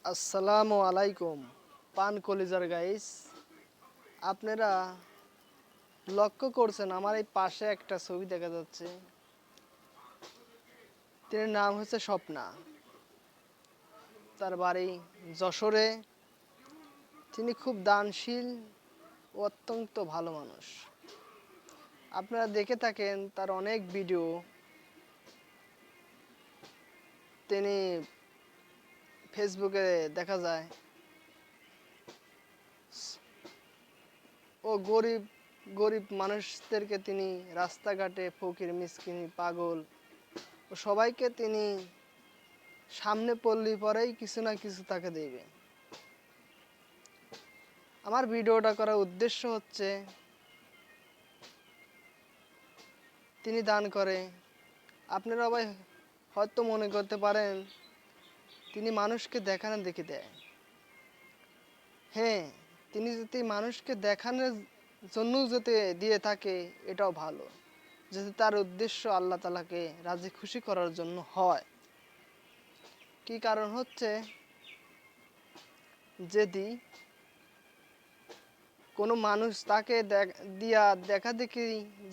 আসসালামু আলাইকুম পান কলিজার গাইস। আপনারা লক্ষ্য করছেন আমার এই পাশে একটা ছবি দেখা যাচ্ছে। তার নাম হচ্ছে স্বপ্না, তার বাড়ি যশোরে। তিনি খুব দানশীল ও অত্যন্ত ভালো মানুষ। আপনারা দেখে থাকেন তার অনেক ভিডিও। তিনি ফেসবুকে দেখা যায় ও গরিব গরিব মানুষদেরকে তিনি রাস্তাঘাটে ফকির মিসকিন পাগল ও সবাইকে তিনি সামনে পড়লে পরেই কিছু না কিছু তাকে দেবে। আমার ভিডিওটা করার উদ্দেশ্য হচ্ছে তিনি দান করে। আপনারা সবাই হয়তো মনে করতে পারেন তিনি মানুষকে দেখানো দেখে দেয়। হ্যাঁ, তিনি যদি মানুষকে দেখানোর জন্য যদি দিয়ে থাকে এটাও ভালো, যদি তার উদ্দেশ্য আল্লাহ তাআলাকে রাজি খুশি করার জন্য হয়। কি কারণ হচ্ছে, যদি কোনো মানুষ তাকে দিয়া দেখা দেখি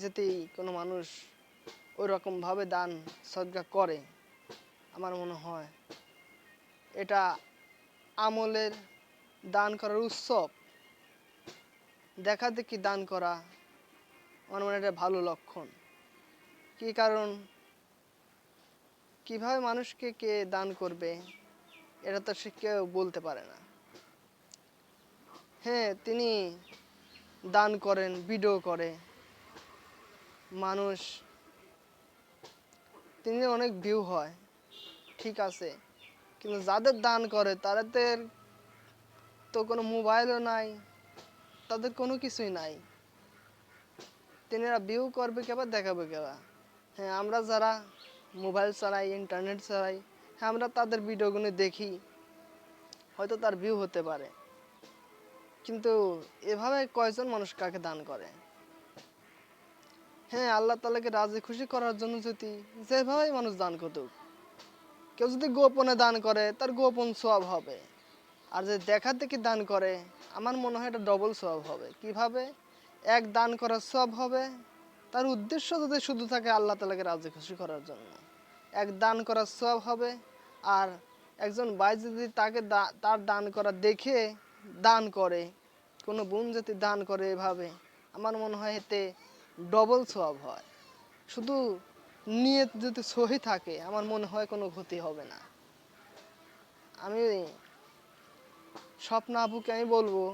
যদি কোনো মানুষ ওই রকমভাবে দান সদকা করে, আমার মনে হয় এটা আমলের দান করার উৎসব। দেখা দেখি দান করা আমার মনে হয় এটা ভালো লক্ষণ। কি কারণ, কিভাবে মানুষকে কে দান করবে এটা তো সে কেউ বলতে পারে না। হ্যাঁ, তিনি দান করেন, ভিডিও করে মানুষ, তিনি অনেক ভিউ হয়, ঠিক আছে, কিন্তু যাদের দান করে তাদের তো কোনো মোবাইলও নাই, তাদের কোনো কিছুই নাই। তিনারা ভিউ করবে কেবা, দেখাবে কেবা। হ্যাঁ, আমরা যারা মোবাইল চালাই, ইন্টারনেট চালাই, হ্যাঁ আমরা তাদের ভিডিওগুলো দেখি, হয়তো তার ভিউ হতে পারে, কিন্তু এভাবে কয়জন মানুষ কাকে দান করে? হ্যাঁ, আল্লাহ তাআলাকে রাজি খুশি করার জন্য যদি যেভাবেই মানুষ দান করুক, কেউ যদি গোপনে দান করে তার গোপন সওয়াব হবে, আর যে দেখা দেখি দান করে আমার মনে হয় এটা ডবল সওয়াব হবে। কিভাবে? এক, দান করার সওয়াব হবে, তার উদ্দেশ্য যদি শুধু থাকে আল্লাহ তাআলাকে রাজি খুশি করার জন্য, এক দান করার সওয়াব হবে। আর একজন ভাই যদি তাকে তার দান করা দেখে দান করে, কোনো বোন যদি দান করে এভাবে, আমার মনে হয় এতে ডবল সওয়াব হয়। শুধু নিয়ত যদি সহি থাকে আমার মনে হয় কোনো ক্ষতি হবে না। আমি স্বপ্না আপুকে আমি বলবো,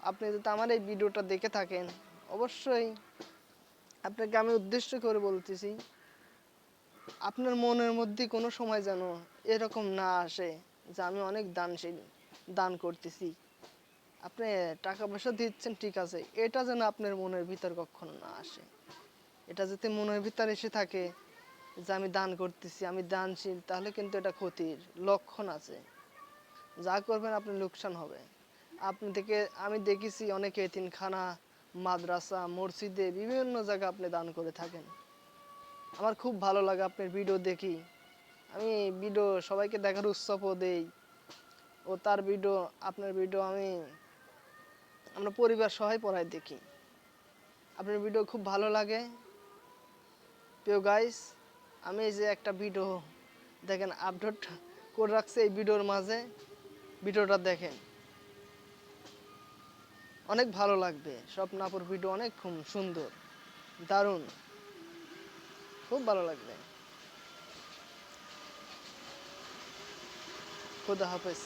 আপনি যদি আমার এই ভিডিওটা দেখে থাকেন, অবশ্যই আপনাকে আমি উদ্দেশ্য করে বলতেছি, আপনার মনের মধ্যে কোনো সময় যেন এরকম না আসে যে আমি অনেক দানশীল, দান করতেছি। আপনি টাকা পয়সা দিচ্ছেন ঠিক আছে, এটা যেন আপনার মনের ভিতর কখনো না আসে। এটা যদি মনের ভিতর এসে থাকে যে আমি দান করতেছি, আমি দানশীল, তাহলে কিন্তু এটা ক্ষতির লক্ষণ আছে। যা করবেন আপনি লোকসান হবে। আপনি থেকে আমি দেখেছি অনেকে এতিমখানা, মাদ্রাসা, মসজিদে বিভিন্ন জায়গায় আপনি দান করে থাকেন। আমার খুব ভালো লাগে আপনার ভিডিও দেখি। আমি ভিডিও সবাইকে দেখার উৎসাহও দেই, ও তার ভিডিও, আপনার ভিডিও আমরা পরিবার সহায় পড়ায় দেখি। আপনার ভিডিও খুব ভালো লাগে। প্রিয় গাইস, আমি এই যে একটা ভিডিও দেখেন আপলোড করে রাখছি, এই ভিডিওর মাঝে ভিডিওটা দেখেন, অনেক ভালো লাগবে। স্বপ্নাপুর ভিডিও অনেক খুব সুন্দর, দারুণ, খুব ভালো লাগবে। খুদা হাফেজ।